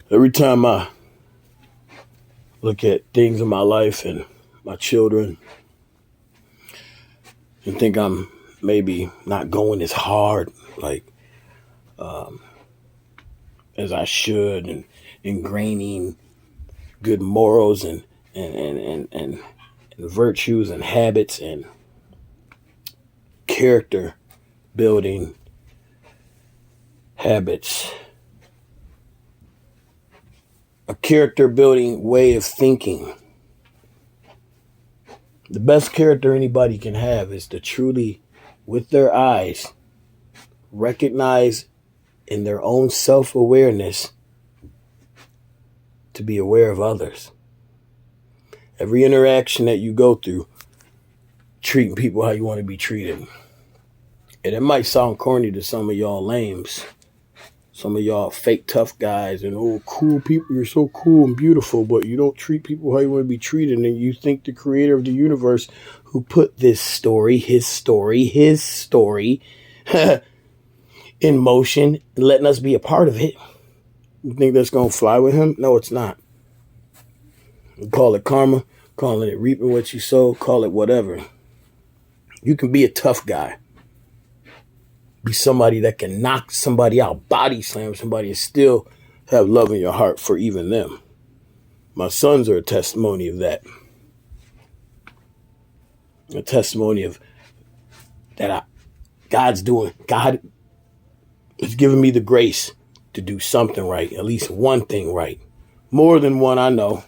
Every time I look at things in my life and my children and think I'm maybe not going as hard like as I should, and ingraining good morals and virtues and habits and character building habits, a character building way of thinking. The best character anybody can have is to truly, with their eyes, recognize in their own self-awareness to be aware of others. Every interaction that you go through, treating people how you want to be treated. And it might sound corny to some of y'all lames, some of y'all fake tough guys and cool people, you're so cool and beautiful, but you don't treat people how you want to be treated, and you think the creator of the universe who put this story, his story in motion and letting us be a part of it, you think that's going to fly with him? No, it's not. You call it karma, calling it reaping what you sow, call it whatever. You can be a tough guy. Be somebody that can knock somebody out, body slam somebody, and still have love in your heart for even them. My sons are a testimony of that. A testimony of that God is giving me the grace to do something right, at least one thing right. More than one, I know,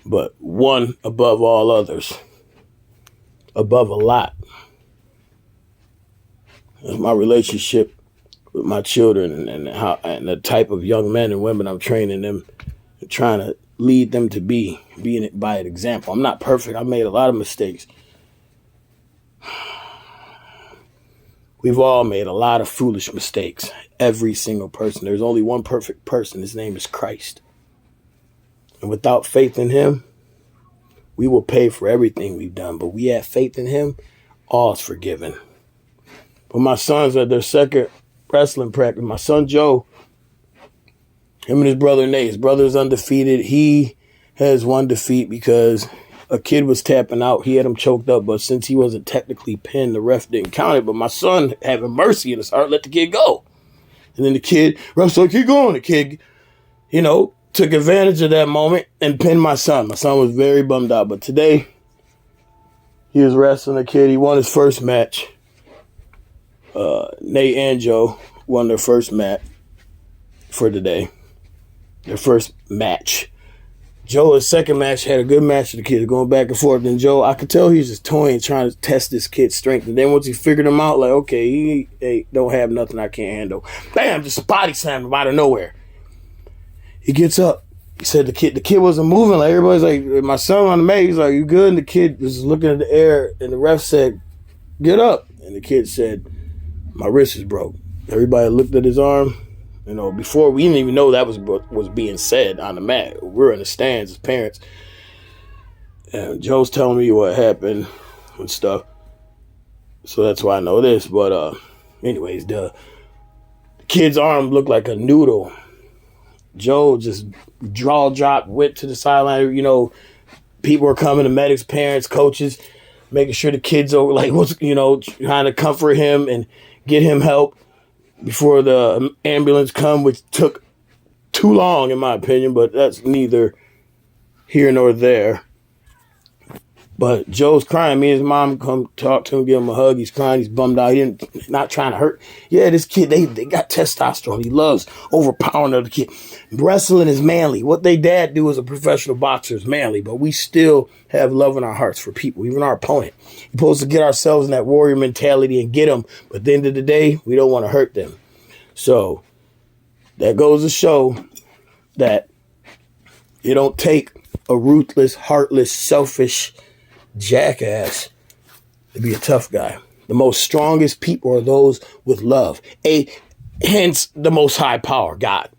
but one above all others, above a lot. My relationship with my children and the type of young men and women I'm training them, trying to lead them to being by an example. I'm not perfect. I made a lot of mistakes. We've all made a lot of foolish mistakes. Every single person. There's only one perfect person. His name is Christ. And without faith in him, we will pay for everything we've done. But we have faith in him, all is forgiven. But my sons at their second wrestling practice, my son Joe, him and his brother Nate, his brother's undefeated. He has one defeat because a kid was tapping out. He had him choked up, but since he wasn't technically pinned, the ref didn't count it. But my son, having mercy in his heart, let the kid go. And then the ref said, keep going. The kid, took advantage of that moment and pinned my son. My son was very bummed out. But today, he was wrestling a kid. He won his first match. Nate and Joe won their first match for today. Their first match. Joe, his second match, had a good match with the kids, going back and forth. And Joe, I could tell he was just toying, trying to test this kid's strength. And then once he figured him out, like, okay, he don't have nothing I can't handle. Bam, just body slammed him out of nowhere. He gets up. He said the kid wasn't moving. Like, everybody's like, my son on the mat, he's like, you good? And the kid was looking at the air, and the ref said, get up. And the kid said, my wrist is broke. Everybody looked at his arm. Before we didn't even know that was being said on the mat. We're in the stands as parents. And Joe's telling me what happened and stuff. So that's why I know this. But anyways, the kid's arm looked like a noodle. Joe just jaw dropped, went to the sideline. People were coming, the medics, parents, coaches, making sure the kids are like, trying to comfort him and get him help before the ambulance come, which took too long in my opinion, but that's neither here nor there. But Joe's crying. Me and his mom come talk to him, give him a hug. He's crying. He's bummed out. Not trying to hurt. Yeah, this kid, they got testosterone. He loves overpowering other kid. Wrestling is manly. What they dad do as a professional boxer is manly, but we still have love in our hearts for people, even our opponent. We're supposed to get ourselves in that warrior mentality and get them, but at the end of the day, we don't want to hurt them. So that goes to show that it don't take a ruthless, heartless, selfish jackass to be a tough guy. The most strongest people are those with love. Hence the most high power, God.